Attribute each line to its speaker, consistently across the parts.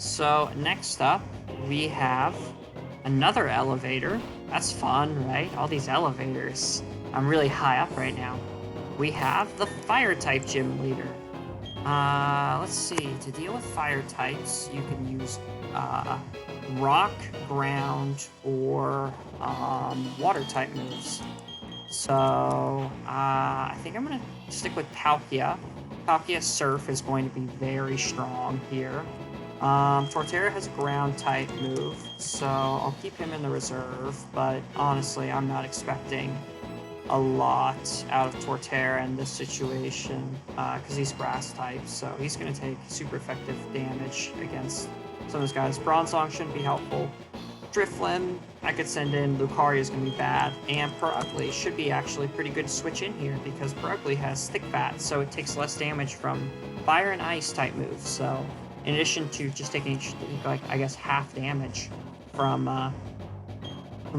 Speaker 1: So next up, we have another elevator. That's fun, right? All these elevators. I'm really high up right now. We have the fire type gym leader. Let's see. To deal with fire types, you can use rock, ground, or water type moves. So I think I'm gonna stick with Palkia. Palkia Surf is going to be very strong here. Torterra has a ground type move, so I'll keep him in the reserve, but honestly, I'm not expecting a lot out of Torterra in this situation, because he's grass type, so he's going to take super effective damage against some of those guys. Bronzong shouldn't be helpful. Drifloon, I could send in. Lucario is going to be bad, and Perugly should be actually pretty good to switch in here, because Perugly has Thick Fat, so it takes less damage from fire and ice type moves, so in addition to just taking, like, I guess, half damage from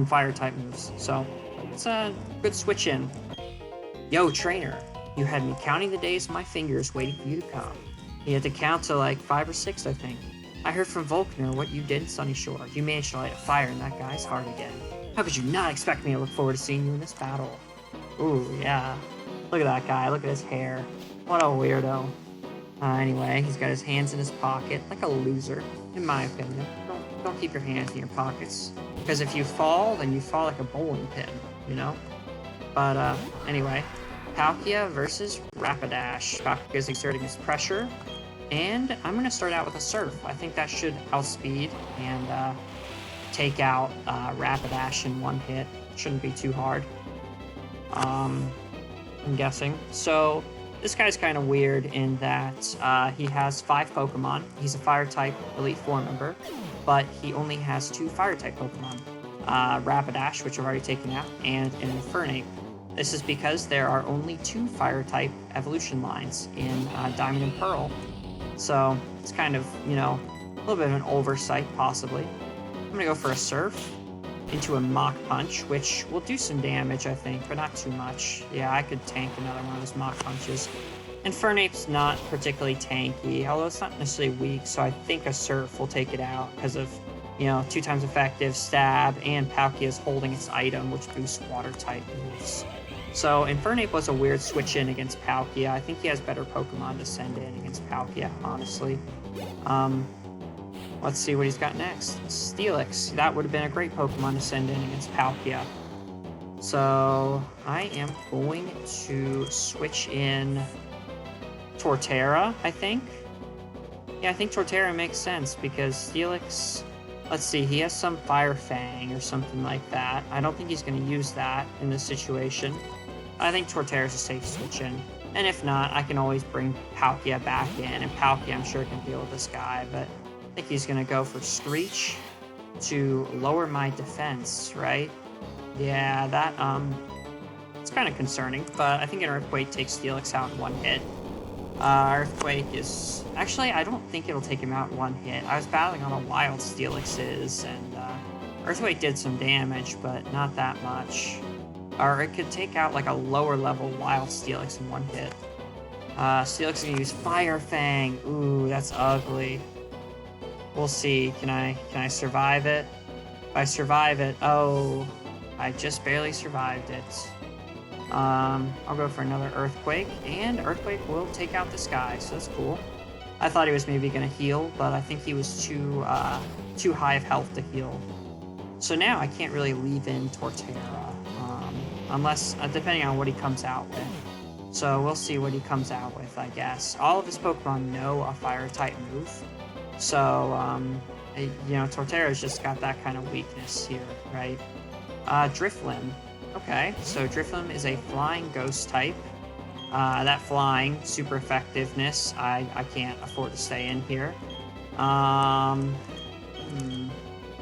Speaker 1: fire type moves. So it's a good switch in. Yo, trainer, you had me counting the days on my fingers waiting for you to come. You had to count to like 5 or 6, I think. I heard from Volkner what you did in Sunny Shore. You managed to light a fire in that guy's heart again. How could you not expect me to look forward to seeing you in this battle? Ooh, yeah. Look at that guy. Look at his hair. What a weirdo. Anyway, he's got his hands in his pocket, like a loser, in my opinion. Don't keep your hands in your pockets, because if you fall, then you fall like a bowling pin, you know? But, anyway, Palkia versus Rapidash. Palkia is exerting his pressure, and I'm going to start out with a Surf. I think that should outspeed and take out Rapidash in one hit. Shouldn't be too hard, I'm guessing. So this guy's kind of weird in that he has 5 Pokemon. He's a Fire-type Elite Four member, but he only has 2 Fire-type Pokemon. Rapidash, which I've already taken out, and an Infernape. This is because there are only 2 Fire-type evolution lines in Diamond and Pearl. So it's kind of, you know, a little bit of an oversight, possibly. I'm going to go for a Surf into a Mach Punch, which will do some damage, I think, but not too much. Yeah, I could tank another one of those Mach Punches. Infernape's not particularly tanky, although it's not necessarily weak, so I think a Surf will take it out because of, you know, 2 times effective, stab, and Palkia is holding its item, which boosts water-type moves. So Infernape was a weird switch-in against Palkia. I think he has better Pokemon to send in against Palkia, honestly. Let's see what he's got next. Steelix. That would have been a great Pokemon to send in against Palkia. So I am going to switch in Torterra, I think. Yeah, I think Torterra makes sense because Steelix, let's see, he has some Fire Fang or something like that. I don't think he's going to use that in this situation. I think Torterra's a safe switch in. And if not, I can always bring Palkia back in, and Palkia I'm sure can deal with this guy, but I think he's going to go for Screech to lower my defense, right? Yeah, that, it's kind of concerning, but I think an Earthquake takes Steelix out in one hit. Earthquake is... Actually, I don't think it'll take him out in one hit. I was battling on a Wild Steelix's, and Earthquake did some damage, but not that much. Or it could take out, like, a lower-level Wild Steelix in one hit. Steelix is going to use Fire Fang. Ooh, that's ugly. We'll see. Can I survive it? If I survive it... Oh, I just barely survived it. I'll go for another Earthquake, and Earthquake will take out this guy, so that's cool. I thought he was maybe going to heal, but I think he was too high of health to heal. So now I can't really leave in Torterra, unless, depending on what he comes out with. So we'll see what he comes out with, I guess. All of his Pokemon know a Fire-type move, so, you know, Torterra's just got that kind of weakness here, right? Drifloon. Okay, so Drifloon is a flying ghost type. That flying, super effectiveness, I can't afford to stay in here.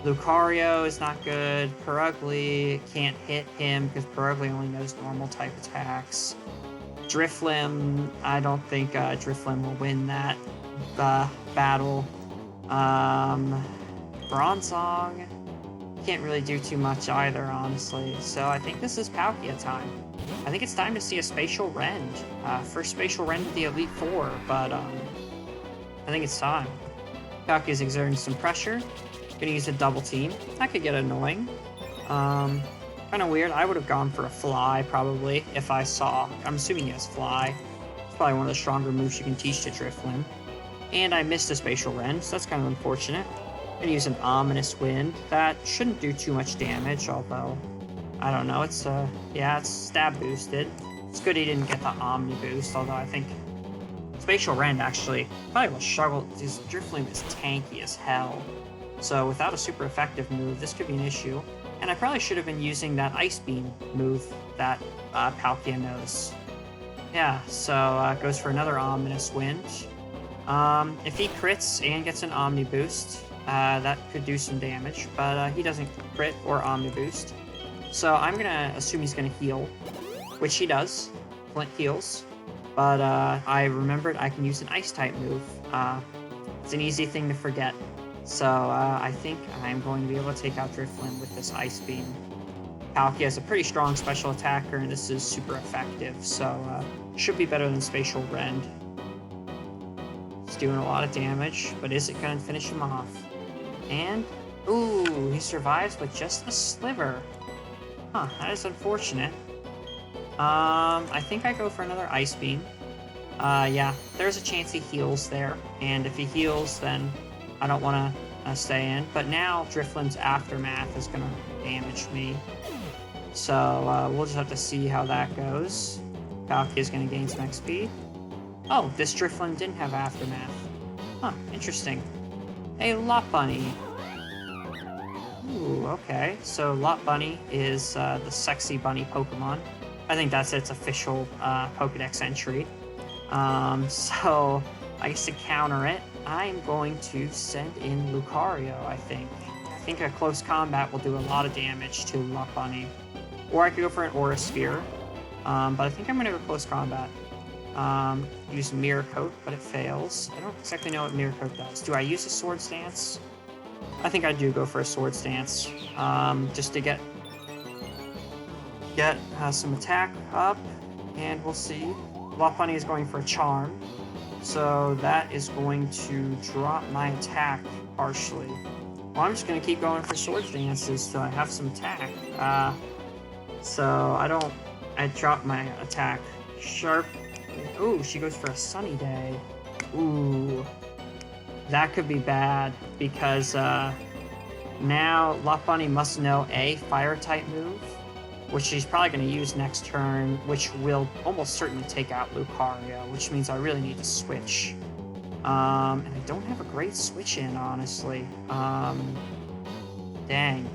Speaker 1: Lucario is not good. Perugly, can't hit him because Perugly only knows normal type attacks. Drifloon, I don't think Drifloon will win that battle. Bronzong, can't really do too much either, honestly. So I think this is Palkia time. I think it's time to see a Spatial Rend. First Spatial Rend with the Elite Four, but I think it's time. Palkia's exerting some pressure. Gonna use a double team. That could get annoying. Kind of weird. I would have gone for a fly, probably, if I saw... I'm assuming he has fly. It's probably one of the stronger moves you can teach to Drifloon. And I missed a Spatial Rend, so that's kind of unfortunate. Gonna use an Ominous Wind. That shouldn't do too much damage, although... I don't know, it's, yeah, it's stab boosted. It's good he didn't get the Omni boost, although I think Spatial Rend actually probably will struggle. This Drifloon is tanky as hell. So without a super effective move, this could be an issue. And I probably should have been using that Ice Beam move that Palkia knows. Yeah, so goes for another Ominous Wind. If he crits and gets an Omni boost, that could do some damage, but he doesn't crit or Omni boost. So I'm gonna assume he's gonna heal, which he does. Flint heals, but I remembered I can use an Ice-type move. It's an easy thing to forget. So I think I'm going to be able to take out Drifloon with this Ice Beam. Palkia is a pretty strong special attacker, and this is super effective, so should be better than Spatial Rend. It's doing a lot of damage, but is it going to finish him off? And, ooh, he survives with just a Sliver. Huh, that is unfortunate. I think I go for another Ice Beam. Yeah, there's a chance he heals there, and if he heals, then I don't want to stay in. But now Drifloon's Aftermath is going to damage me. So we'll just have to see how that goes. Palkia is going to gain some XP. Oh, this Drifloon didn't have Aftermath. Huh, interesting. A Lot Bunny. Ooh, okay. So Lot Bunny is the sexy bunny Pokemon. I think that's its official Pokédex entry. So I guess to counter it, I'm going to send in Lucario, I think. I think a close combat will do a lot of damage to Lot Bunny. Or I could go for an Aura Sphere. But I think I'm going to go close combat. Use Mirror Coat, but it fails. I don't exactly know what Mirror Coat does. Do I use a Swords Dance? I think I do go for a Swords Dance. Just to get some attack up. And we'll see. Lot Bunny is going for a Charm. So that is going to drop my attack partially. Well, I'm just going to keep going for Swords Dances till I have some attack. So I drop my attack. Sharp. Ooh, she goes for a Sunny Day. Ooh. That could be bad because now Lot Bunny must know a Fire-type move, which she's probably going to use next turn, which will almost certainly take out Lucario, which means I really need to switch. And I don't have a great switch in, honestly. Dang.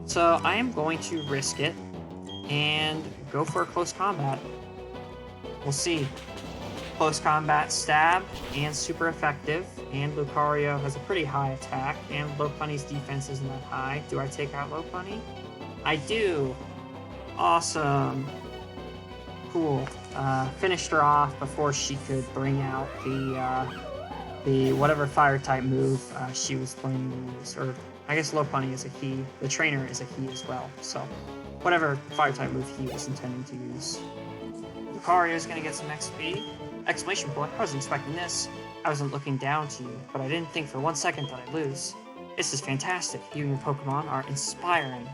Speaker 1: So I am going to risk it and go for a close combat. We'll see. Close combat, stab, and super effective. And Lucario has a pretty high attack, and Lopunny's defense isn't that high. Do I take out Lopunny? I do! Awesome. Cool. Finished her off before she could bring out the whatever fire-type move she was planning to use. Or, I guess Lopunny is a he. The trainer is a he as well, so whatever fire-type move he was intending to use. Lucario is going to get some XP. Exclamation point, I wasn't expecting this. I wasn't looking down to you, but I didn't think for 1 second that I'd lose. This is fantastic. You and your Pokemon are inspiring.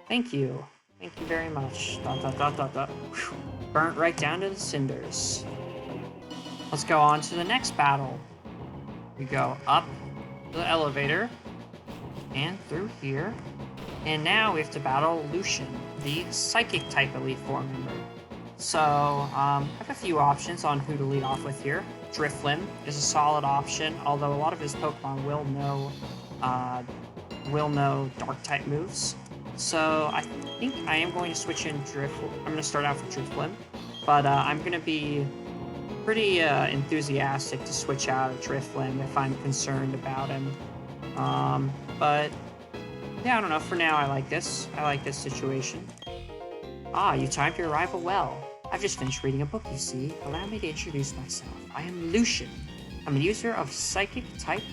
Speaker 1: Thank you. Thank you very much. Whew. Burnt right down to the cinders. Let's go on to the next battle. We go up the elevator and through here. And now we have to battle Lucian, the Psychic-type Elite Four member. So, I have a few options on who to lead off with here. Drifloon is a solid option, although a lot of his Pokemon will know Dark-type moves. So I think I am going to switch in Drifloon. I'm going to start out with Drifloon, but I'm going to be pretty enthusiastic to switch out of Drifloon if I'm concerned about him. But yeah, I don't know. For now, I like this. I like this situation. Ah, you timed your arrival well. I've just finished reading a book, you see. Allow me to introduce myself. I am Lucian. I'm a user of Psychic type.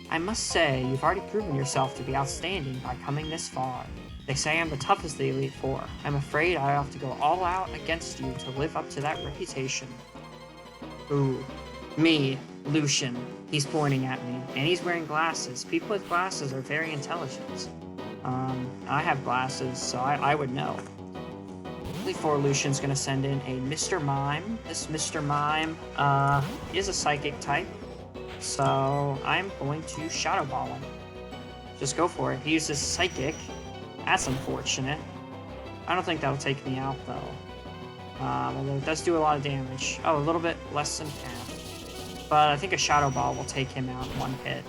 Speaker 1: I must say, you've already proven yourself to be outstanding by coming this far. They say I'm the toughest of the Elite Four. I'm afraid I have to go all out against you to live up to that reputation. Ooh. Me. Lucian. He's pointing at me, and he's wearing glasses. People with glasses are very intelligent. I have glasses, so I would know. Before Lucian's gonna send in a Mr. Mime. This Mr. Mime is a psychic type, so I'm going to Shadow Ball him. Just go for it. He uses Psychic. That's unfortunate. I don't think that'll take me out, though. Although it does do a lot of damage. Oh, a little bit less than half. But I think a Shadow Ball will take him out in one hit.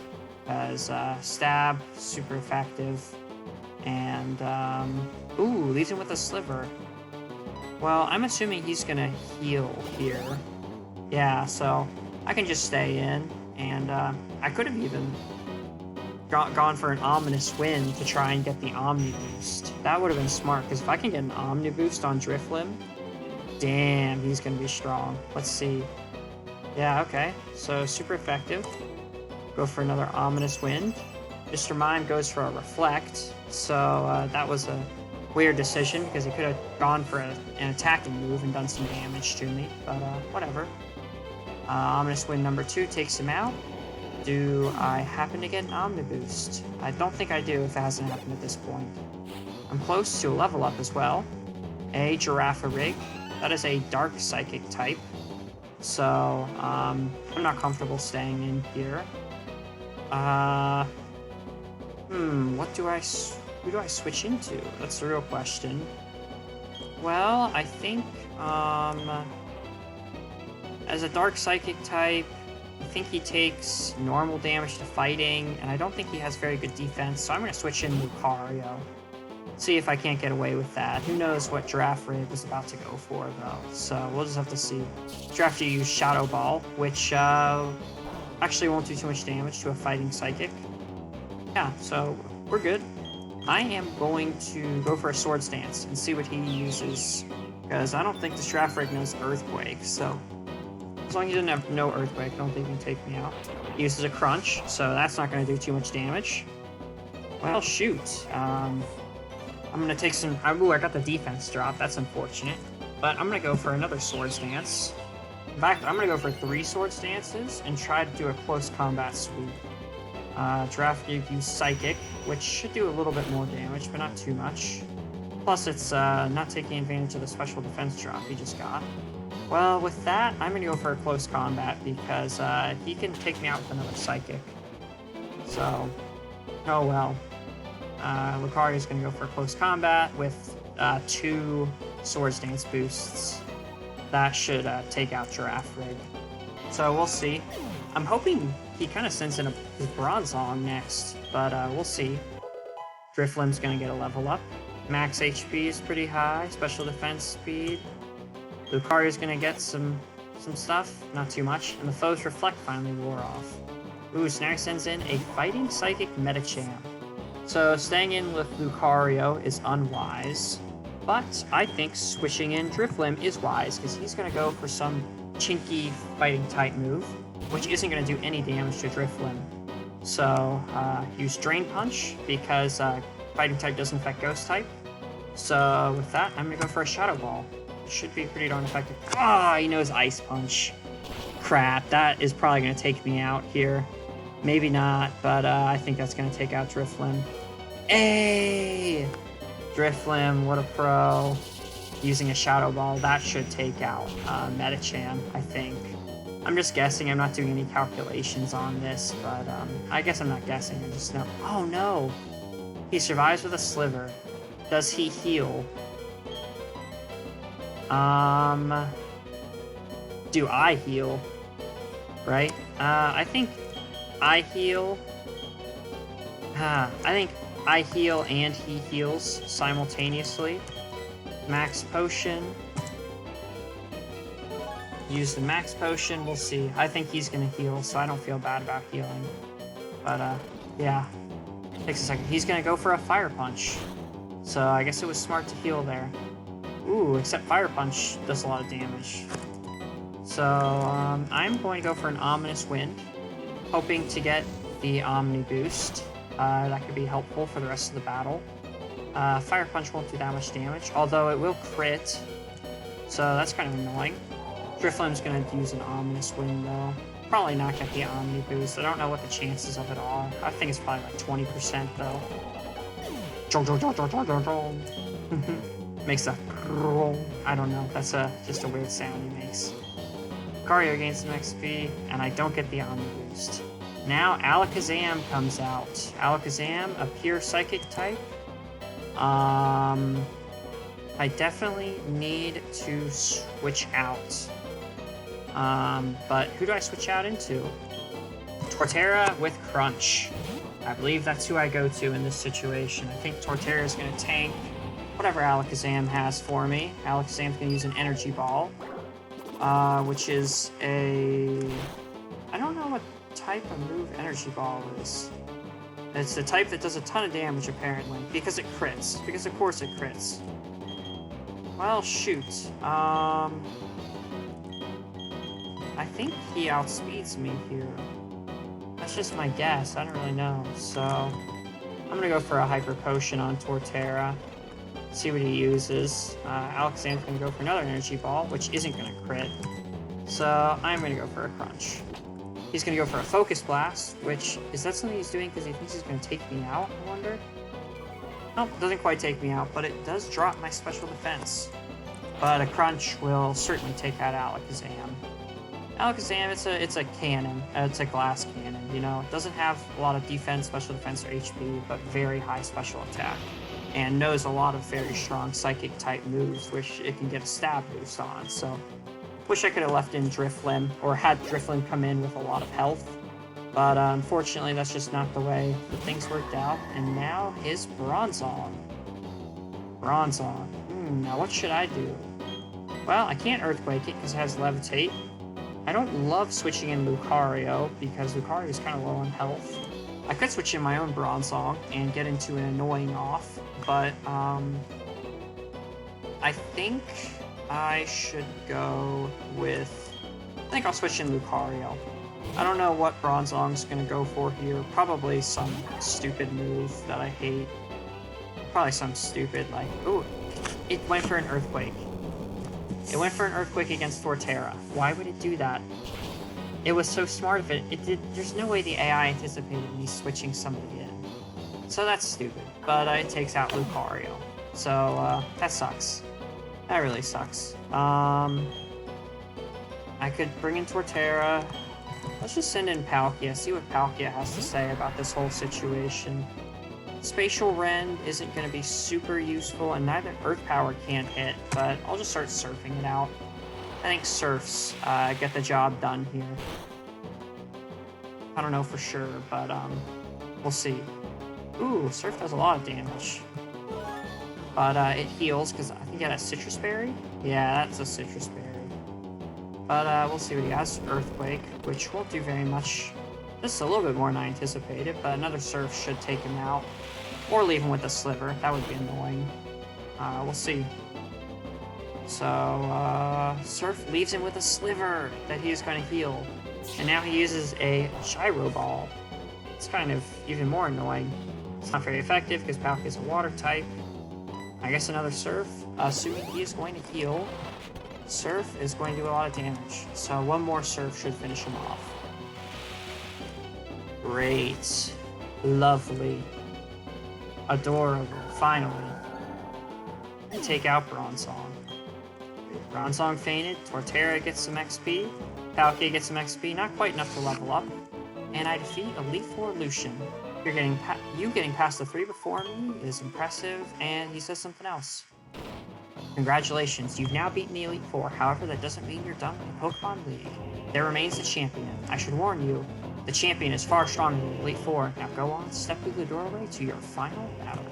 Speaker 1: Because Stab, super effective. And, ooh, leaves him with a Sliver. Well, I'm assuming he's gonna heal here. Yeah, so I can just stay in. And I could have even gone for an Ominous Wind to try and get the Omni Boost. That would have been smart, because if I can get an Omni Boost on Drifloon, damn, he's going to be strong. Let's see. Yeah, okay. So, super effective. Go for another Ominous Wind. Mr. Mime goes for a Reflect, so that was a weird decision, because he could have gone for an attacking move and done some damage to me, but whatever. Ominous Wind number 2 takes him out. Do I happen to get an Omni Boost? I don't think I do if it hasn't happened at this point. I'm close to a level up as well. A Girafarig. That is a Dark Psychic type. So, I'm not comfortable staying in here. Who do I switch into? That's the real question. Well, I think, as a Dark Psychic type, I think he takes normal damage to fighting, and I don't think he has very good defense, so I'm going to switch in Lucario. See if I can't get away with that. Who knows what Girafarig was about to go for, though, so we'll just have to see. Giraffe to use Shadow Ball, which actually won't do too much damage to a fighting Psychic. Yeah, so we're good. I am going to go for a Swords Dance and see what he uses, because I don't think the Girafarig knows Earthquake, so as long as he doesn't have no Earthquake, I don't think he can take me out. He uses a Crunch, so that's not going to do too much damage. Well, shoot. I'm going to take some... Ooh, I got the defense drop. That's unfortunate. But I'm going to go for another Swords Dance. In fact, I'm going to go for 3 Swords Dances and try to do a close combat sweep. Giraffe use Psychic, which should do a little bit more damage, but not too much. Plus, it's not taking advantage of the special defense drop he just got. Well, with that, I'm going to go for a close combat because he can take me out with another Psychic. So, oh well. Lucario's going to go for a close combat with 2 Swords Dance boosts. That should take out Girafarig. So we'll see. I'm hoping he kind of sends in his Bronzong next, but we'll see. Drifloon's going to get a level up. Max HP is pretty high, special defense speed. Lucario's gonna get some stuff, not too much, and the foe's Reflect finally wore off. Ooh, Snare sends in a Fighting Psychic Medicham. So staying in with Lucario is unwise, but I think switching in Drifloon is wise, because he's gonna go for some chinky fighting type move, which isn't gonna do any damage to Drifloon. So, use Drain Punch, because fighting type doesn't affect Ghost type. So with that, I'm gonna go for a Shadow Ball. Should be pretty darn effective. Ah, he knows Ice Punch. Crap, that is probably going to take me out here. Maybe not, but I think that's going to take out Drifloon. Hey! Drifloon, what a pro. Using a Shadow Ball, that should take out Medicham, I think. I'm just guessing, I'm not doing any calculations on this, but I guess I'm not guessing, I just know. Oh no! He survives with a Sliver. Does he heal? Do I heal? Right? I think I heal. I think I heal and he heals simultaneously. Max Potion. Use the Max Potion, we'll see. I think he's gonna heal, so I don't feel bad about healing. But, yeah. Takes a second. He's gonna go for a Fire Punch. So I guess it was smart to heal there. Ooh, except Fire Punch does a lot of damage. So, I'm going to go for an Ominous Wind, hoping to get the Omni Boost. That could be helpful for the rest of the battle. Fire Punch won't do that much damage, although it will crit, so that's kind of annoying. Drifloon's going to use an Ominous Wind, though. Probably not get the Omni Boost. I don't know what the chances of it are. I think it's probably like 20% though. Makes a... I don't know. That's just a weird sound he makes. Lucario gains some XP, and I don't get the Omni Boost. Now Alakazam comes out. Alakazam, a pure Psychic type. I definitely need to switch out. But who do I switch out into? Torterra with Crunch. I believe that's who I go to in this situation. I think Torterra is going to tank whatever Alakazam has for me. Alakazam's going to use an Energy Ball, which is a... I don't know what type of move Energy Ball is. It's the type that does a ton of damage, apparently, because it crits. Because, of course, it crits. Well, shoot. I think he outspeeds me here. That's just my guess. I don't really know. So, I'm going to go for a Hyper Potion on Torterra. See what he uses. Alakazam's going to go for another Energy Ball, which isn't going to crit. So, I'm going to go for a Crunch. He's going to go for a Focus Blast, which... Is that something he's doing because he thinks he's going to take me out, I wonder? Nope, doesn't quite take me out, but it does drop my special defense. But a Crunch will certainly take out Alakazam. Alakazam, it's a cannon. It's a glass cannon, you know? It doesn't have a lot of defense, special defense, or HP, but very high special attack. And knows a lot of very strong Psychic-type moves, which it can get a stab boost on, so... Wish I could have left in Drifloon, or had Drifloon come in with a lot of health. But unfortunately, that's just not the way that things worked out. And now his Bronzong. Bronzong. Now what should I do? Well, I can't Earthquake it because it has Levitate. I don't love switching in Lucario because Lucario is kind of low on health. I could switch in my own Bronzong and get into an annoying off, but I think I should go with... I think I'll switch in Lucario. I don't know what Bronzong's gonna go for here. Probably some stupid move that I hate. Probably some stupid, like... Ooh, it went for an Earthquake. It went for an Earthquake against Torterra. Why would it do that? It was so smart of it. It did... There's no way the AI anticipated me switching somebody in. So that's stupid. But it takes out Lucario. So, that sucks. That really sucks. I could bring in Torterra. Let's just send in Palkia, see what Palkia has to say about this whole situation. Spatial Rend isn't going to be super useful, and neither Earth Power can't hit, but I'll just start surfing it out. I think Surfs get the job done here. I don't know for sure, but we'll see. Ooh, Surf does a lot of damage. But it heals, because I think it has Citrus Berry? Yeah, that's a Citrus Berry. But we'll see what he has. Earthquake, which won't do very much. This is a little bit more than I anticipated, but another Surf should take him out. Or leave him with a Sliver. That would be annoying. We'll see. So, Surf leaves him with a Sliver that he's going to heal. And now he uses a Gyro Ball. It's kind of even more annoying. It's not very effective because Palkia is a Water type. I guess another Surf. Assuming he is going to heal. Surf is going to do a lot of damage. So one more Surf should finish him off. Great. Lovely. Adorable. Finally. Take out Bronzong. Bronzong fainted. Torterra gets some XP. Palkia gets some XP. Not quite enough to level up. And I defeat Elite Four Lucian. You getting past the 3 before me is impressive, and he says something else. Congratulations, you've now beaten the Elite Four. However, that doesn't mean you're done with the Pokemon League. There remains the champion. I should warn you, the champion is far stronger than the Elite Four. Now go on, step through the doorway to your final battle.